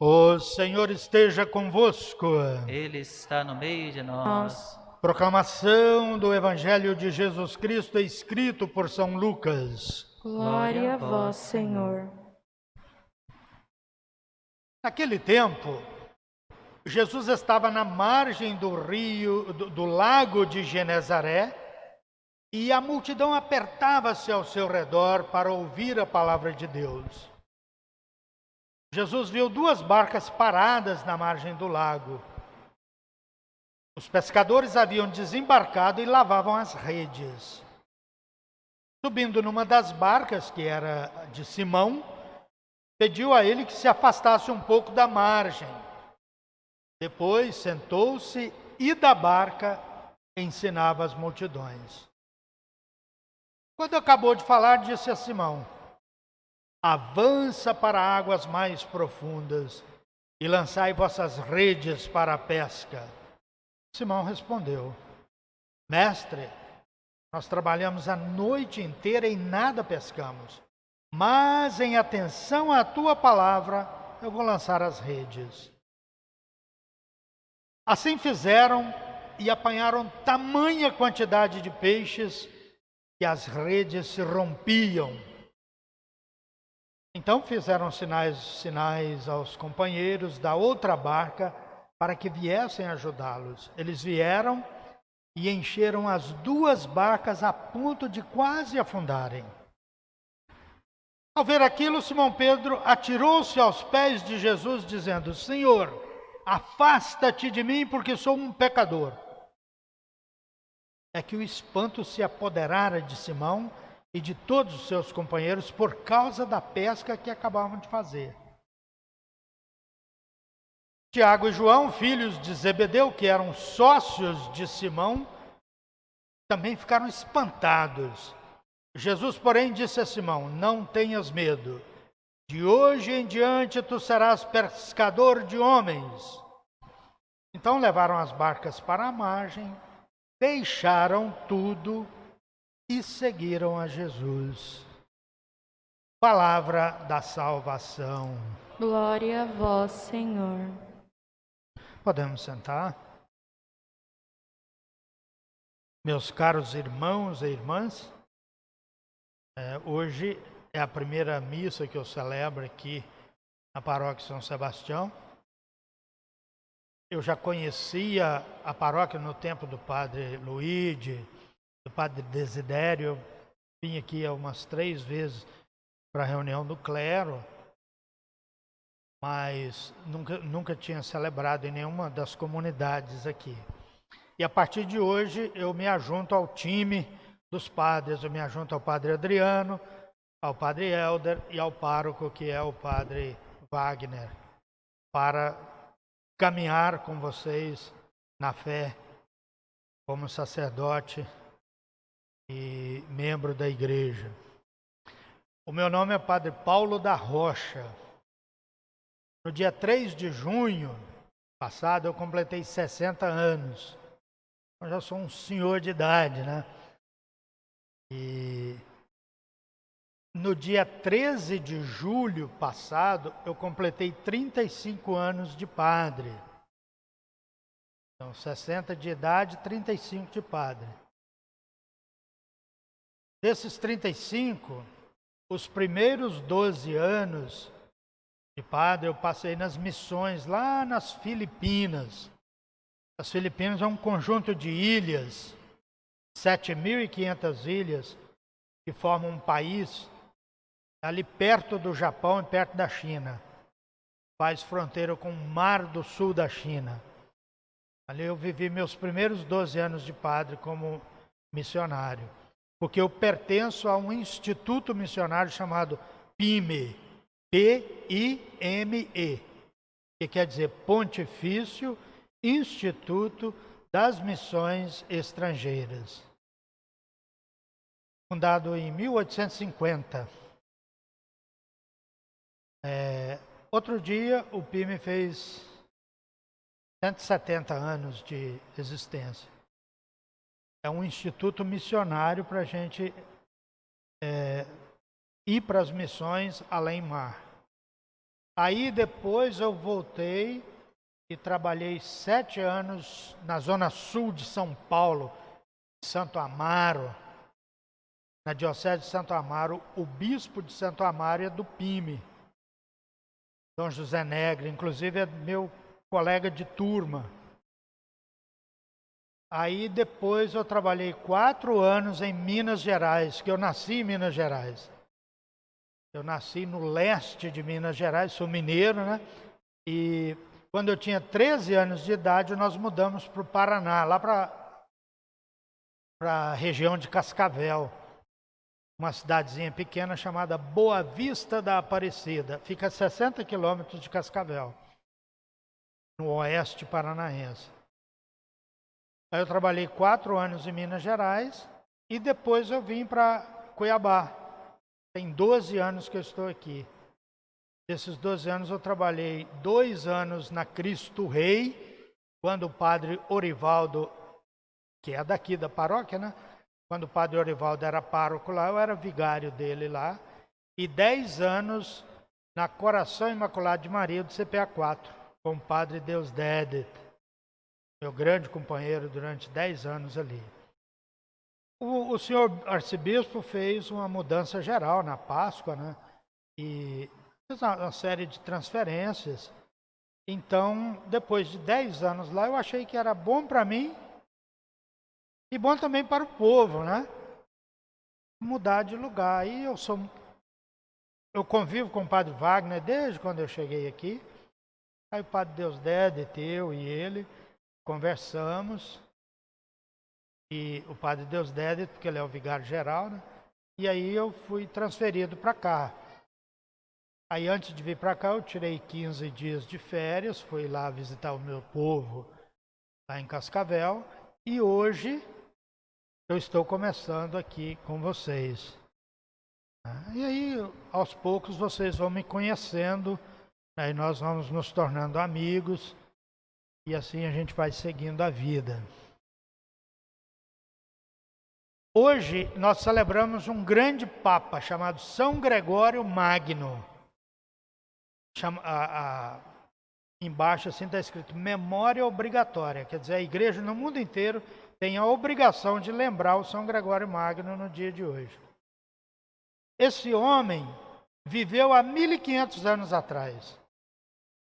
O Senhor esteja convosco. Ele está no meio de nós. Proclamação do Evangelho de Jesus Cristo escrito por São Lucas. Glória a vós, Senhor. Naquele tempo, Jesus estava na margem do lago de Genezaré, e a multidão apertava-se ao seu redor para ouvir a palavra de Deus. Jesus viu duas barcas paradas na margem do lago. Os pescadores haviam desembarcado e lavavam as redes. Subindo numa das barcas, que era de Simão, pediu a ele que se afastasse um pouco da margem. Depois sentou-se e da barca ensinava as multidões. Quando acabou de falar, disse a Simão: avança para águas mais profundas e lançai vossas redes para a pesca. Simão respondeu: Mestre, nós trabalhamos a noite inteira e nada pescamos, mas em atenção à tua palavra eu vou lançar as redes. Assim fizeram e apanharam tamanha quantidade de peixes que as redes se rompiam. Então fizeram sinais aos companheiros da outra barca para que viessem ajudá-los. Eles vieram e encheram as duas barcas a ponto de quase afundarem. Ao ver aquilo, Simão Pedro atirou-se aos pés de Jesus, dizendo: Senhor, afasta-te de mim, porque sou um pecador. É que o espanto se apoderara de Simão e de todos os seus companheiros por causa da pesca que acabavam de fazer. Tiago e João, filhos de Zebedeu, que eram sócios de Simão, também ficaram espantados. Jesus, porém, disse a Simão: não tenhas medo, de hoje em diante tu serás pescador de homens. Então levaram as barcas para a margem, deixaram tudo e seguiram a Jesus. Palavra da salvação. Glória a vós, Senhor. Podemos sentar? Meus caros irmãos e irmãs, hoje é a primeira missa que eu celebro aqui na paróquia São Sebastião. Eu já conhecia a paróquia no tempo do padre Luíde, do padre Desidério. Eu vim aqui umas 3 vezes para a reunião do clero, mas nunca tinha celebrado em nenhuma das comunidades aqui. E a partir de hoje eu me ajunto ao time dos padres, eu me ajunto ao padre Adriano, ao padre Helder e ao pároco, que é o padre Wagner, para caminhar com vocês na fé como sacerdote e membro da igreja. O meu nome é Padre Paulo da Rocha. No dia 3 de junho passado eu completei 60 anos. Eu já sou um senhor de idade, né? E no dia 13 de julho passado eu completei 35 anos de padre. Então, 60 de idade, 35 de padre. Desses 35, os primeiros 12 anos de padre eu passei nas missões lá nas Filipinas. As Filipinas é um conjunto de ilhas, 7.500 ilhas, que formam um país ali perto do Japão e perto da China. Faz fronteira com o Mar do Sul da China. Ali eu vivi meus primeiros 12 anos de padre como missionário, porque eu pertenço a um instituto missionário chamado PIME, P-I-M-E, que quer dizer Pontifício Instituto das Missões Estrangeiras. Fundado em 1850. Outro dia o PIME fez 170 anos de existência. É um instituto missionário para a gente ir para as missões além mar. Aí depois eu voltei e trabalhei 7 anos na zona sul de São Paulo, Santo Amaro, na Diocese de Santo Amaro. O bispo de Santo Amaro é do PIME, Dom José Negre, inclusive é meu colega de turma. Aí depois eu trabalhei 4 anos em Minas Gerais, que eu nasci em Minas Gerais. Eu nasci no leste de Minas Gerais, sou mineiro, né? E quando eu tinha 13 anos de idade, nós mudamos para o Paraná, lá para a região de Cascavel, uma cidadezinha pequena chamada Boa Vista da Aparecida. Fica a 60 quilômetros de Cascavel, no oeste paranaense. Aí eu trabalhei 4 anos em Minas Gerais e depois eu vim para Cuiabá. Tem 12 anos que eu estou aqui. Desses 12 anos eu trabalhei 2 anos na Cristo Rei, quando o padre Orivaldo, que é daqui da paróquia, né? Quando o padre Orivaldo era pároco lá, eu era vigário dele lá. E 10 anos na Coração Imaculado de Maria do CPA 4, com o padre Deusdedit, meu grande companheiro durante 10 anos ali. O senhor arcebispo fez uma mudança geral na Páscoa, né? E fez uma série de transferências. Então, depois de 10 anos lá, eu achei que era bom para mim e bom também para o povo, né? Mudar de lugar. Aí eu convivo com o padre Wagner desde quando eu cheguei aqui. Aí o padre Deusdedit, eu e ele, conversamos. E o padre Deusdedit, porque ele é o vigário geral, né? E aí eu fui transferido para cá. Aí antes de vir para cá eu tirei 15 dias de férias, fui lá visitar o meu povo lá em Cascavel. E hoje eu estou começando aqui com vocês. E aí aos poucos vocês vão me conhecendo, aí nós vamos nos tornando amigos e assim a gente vai seguindo a vida. Hoje nós celebramos um grande Papa chamado São Gregório Magno. Embaixo assim está escrito memória obrigatória, quer dizer, a igreja no mundo inteiro tem a obrigação de lembrar o São Gregório Magno no dia de hoje. Esse homem viveu há 1500 anos atrás.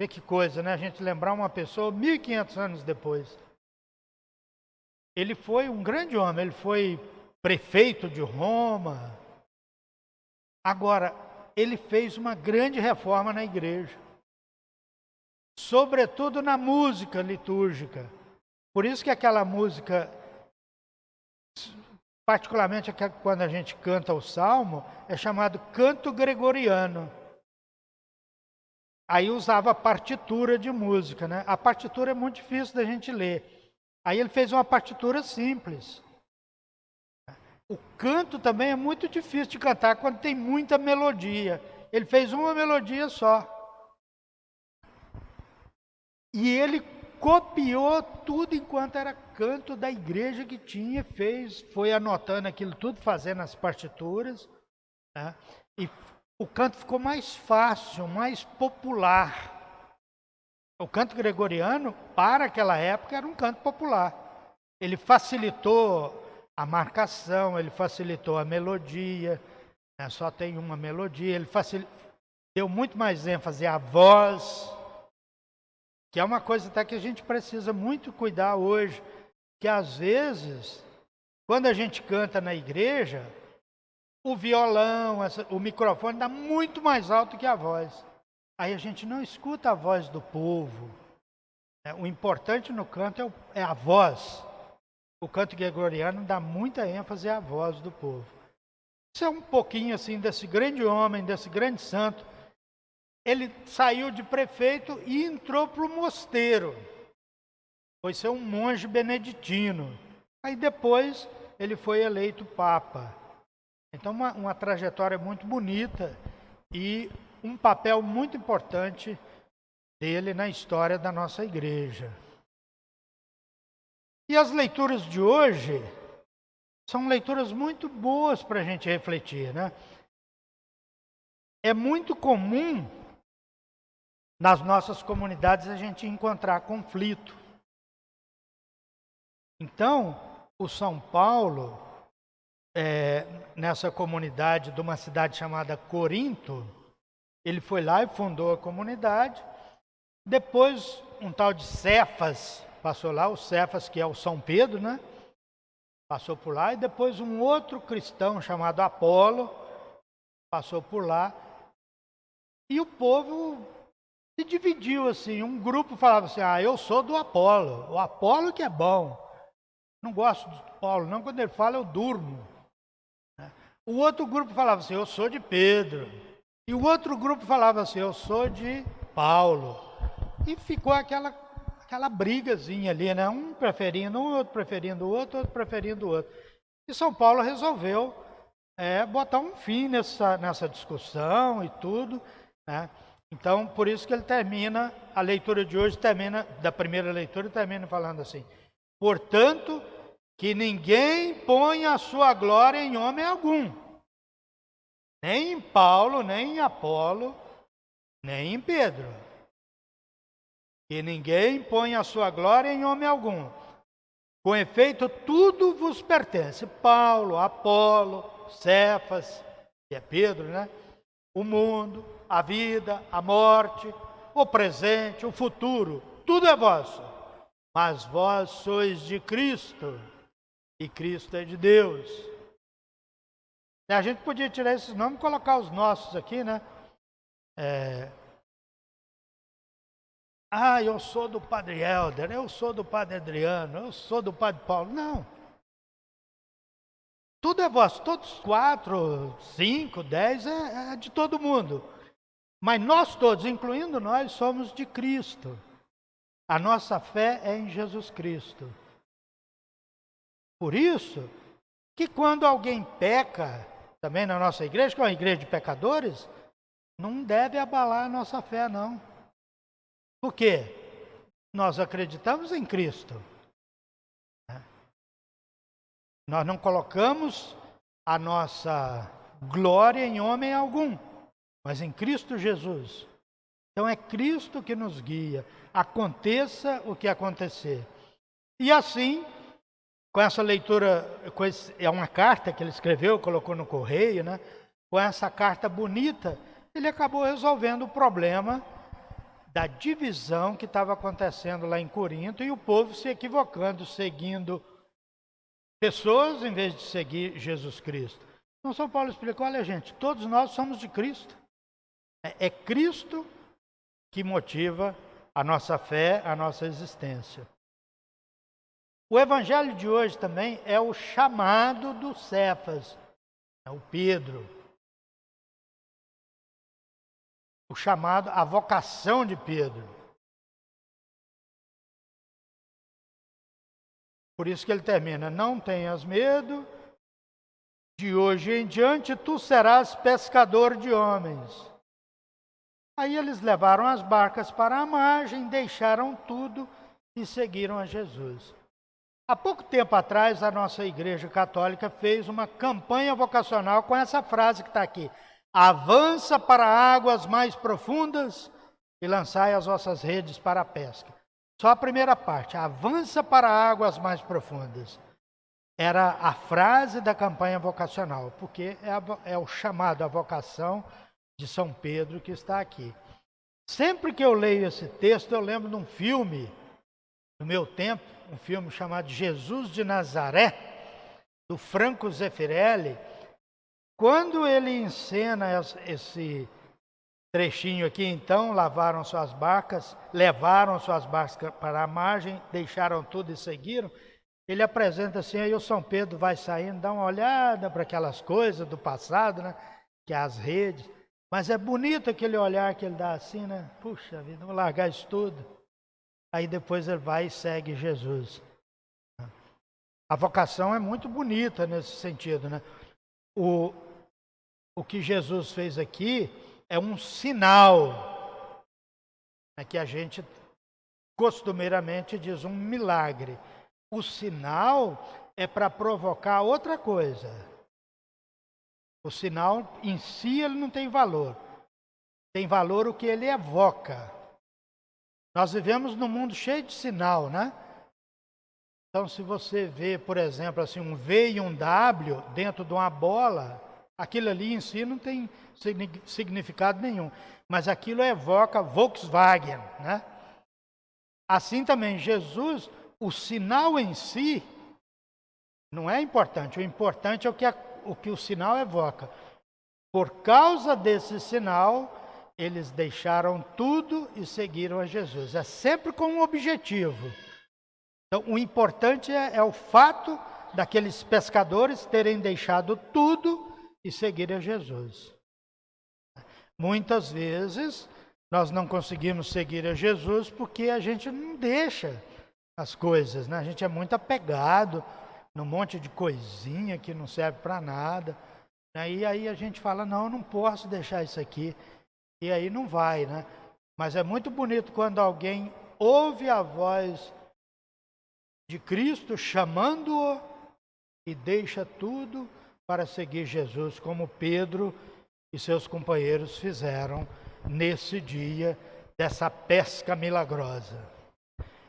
Vê que coisa, né? A gente lembrar uma pessoa 1500 anos depois. Ele foi um grande homem, ele foi prefeito de Roma. Agora, ele fez uma grande reforma na igreja, sobretudo na música litúrgica. Por isso que aquela música, particularmente quando a gente canta o salmo, é chamado canto gregoriano. Aí usava partitura de música, né? A partitura é muito difícil da gente ler. Aí ele fez uma partitura simples. O canto também é muito difícil de cantar quando tem muita melodia. Ele fez uma melodia só. E ele copiou tudo enquanto era canto da igreja que tinha, foi anotando aquilo tudo, fazendo as partituras, né? E o canto ficou mais fácil, mais popular. O canto gregoriano, para aquela época, era um canto popular. Ele facilitou a marcação, ele facilitou a melodia, né? Só tem uma melodia, ele deu muito mais ênfase à voz, que é uma coisa até que a gente precisa muito cuidar hoje, que às vezes, quando a gente canta na igreja, o violão, o microfone dá muito mais alto que a voz. Aí a gente não escuta a voz do povo. O importante no canto é a voz. O canto gregoriano dá muita ênfase à voz do povo. Isso é um pouquinho assim desse grande homem, desse grande santo. Ele saiu de prefeito e entrou para o mosteiro. Foi ser um monge beneditino. Aí depois ele foi eleito papa. Então uma trajetória muito bonita e um papel muito importante dele na história da nossa igreja. E as leituras de hoje são leituras muito boas para a gente refletir, né? É muito comum nas nossas comunidades a gente ia encontrar conflito. Então, o São Paulo, nessa comunidade de uma cidade chamada Corinto, ele foi lá e fundou a comunidade. Depois, um tal de Cefas passou lá, o Cefas, que é o São Pedro, né? Passou por lá. E depois um outro cristão chamado Apolo passou por lá. E o povo se dividiu assim. Um grupo falava assim, eu sou do Apolo. O Apolo que é bom. Não gosto do Paulo, não. Quando ele fala, eu durmo. O outro grupo falava assim, eu sou de Pedro. E o outro grupo falava assim, eu sou de Paulo. E ficou aquela brigazinha ali, né? Um preferindo um, outro preferindo o outro preferindo o outro. E São Paulo resolveu botar um fim nessa discussão e tudo, né? Então, por isso que ele termina, a leitura de hoje termina, da primeira leitura, termina falando assim, portanto, que ninguém ponha a sua glória em homem algum, nem em Paulo, nem em Apolo, nem em Pedro. Que ninguém ponha a sua glória em homem algum. Com efeito, tudo vos pertence. Paulo, Apolo, Cefas, que é Pedro, né? O mundo, a vida, a morte, o presente, o futuro, tudo é vosso. Mas vós sois de Cristo, e Cristo é de Deus. E a gente podia tirar esses nomes e colocar os nossos aqui, né? Eu sou do Padre Helder, eu sou do Padre Adriano, eu sou do Padre Paulo. Não. Tudo é vosso, todos 4, 5, 10 é de todo mundo. Mas nós todos, incluindo nós, somos de Cristo. A nossa fé é em Jesus Cristo. Por isso que quando alguém peca, também na nossa igreja, que é uma igreja de pecadores, não deve abalar a nossa fé, não. Por quê? Nós acreditamos em Cristo. Nós não colocamos a nossa glória em homem algum, mas em Cristo Jesus. Então é Cristo que nos guia, aconteça o que acontecer. E assim, com essa leitura, é uma carta que ele escreveu, colocou no correio, né? Com essa carta bonita, ele acabou resolvendo o problema da divisão que estava acontecendo lá em Corinto e o povo se equivocando, seguindo pessoas em vez de seguir Jesus Cristo. Então São Paulo explicou, olha gente, todos nós somos de Cristo. É Cristo que motiva a nossa fé, a nossa existência. O evangelho de hoje também é o chamado do Cefas, é o Pedro. O chamado, a vocação de Pedro. Por isso que ele termina, não tenhas medo, de hoje em diante tu serás pescador de homens. Aí eles levaram as barcas para a margem, deixaram tudo e seguiram a Jesus. Há pouco tempo atrás, a nossa Igreja Católica fez uma campanha vocacional com essa frase que está aqui. Avança para águas mais profundas e lançai as vossas redes para a pesca. Só a primeira parte, avança para águas mais profundas. Era a frase da campanha vocacional, porque é o chamado, a vocação de São Pedro que está aqui. Sempre que eu leio esse texto, eu lembro de um filme, do meu tempo, um filme chamado Jesus de Nazaré, do Franco Zeffirelli. Quando ele encena esse trechinho aqui, então, levaram suas barcas para a margem, deixaram tudo e seguiram, ele apresenta assim, aí o São Pedro vai saindo, dá uma olhada para aquelas coisas do passado, né, que é as redes, mas é bonito aquele olhar que ele dá assim, né, puxa vida, vou largar isso tudo. Aí depois ele vai e segue Jesus. A vocação é muito bonita nesse sentido, né? O que Jesus fez aqui é um sinal, que a gente costumeiramente diz um milagre. O sinal é para provocar outra coisa. O sinal em si ele não tem valor. Tem valor o que ele evoca. Nós vivemos num mundo cheio de sinal, né? Então, se você vê, por exemplo, assim, um V e um W dentro de uma bola, aquilo ali em si não tem significado nenhum, mas aquilo evoca Volkswagen, né? Assim também, Jesus, o sinal em si não é importante, o importante é o que o sinal evoca. Por causa desse sinal, eles deixaram tudo e seguiram a Jesus. É sempre com um objetivo. Então, o importante é o fato daqueles pescadores terem deixado tudo e seguirem a Jesus. Muitas vezes, nós não conseguimos seguir a Jesus porque a gente não deixa as coisas, né? A gente é muito apegado num monte de coisinha que não serve para nada. E aí a gente fala, não, eu não posso deixar isso aqui. E aí não vai, né? Mas é muito bonito quando alguém ouve a voz de Cristo chamando-o e deixa tudo para seguir Jesus, como Pedro e seus companheiros fizeram nesse dia dessa pesca milagrosa.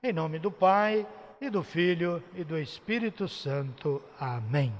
Em nome do Pai, e do Filho, e do Espírito Santo. Amém.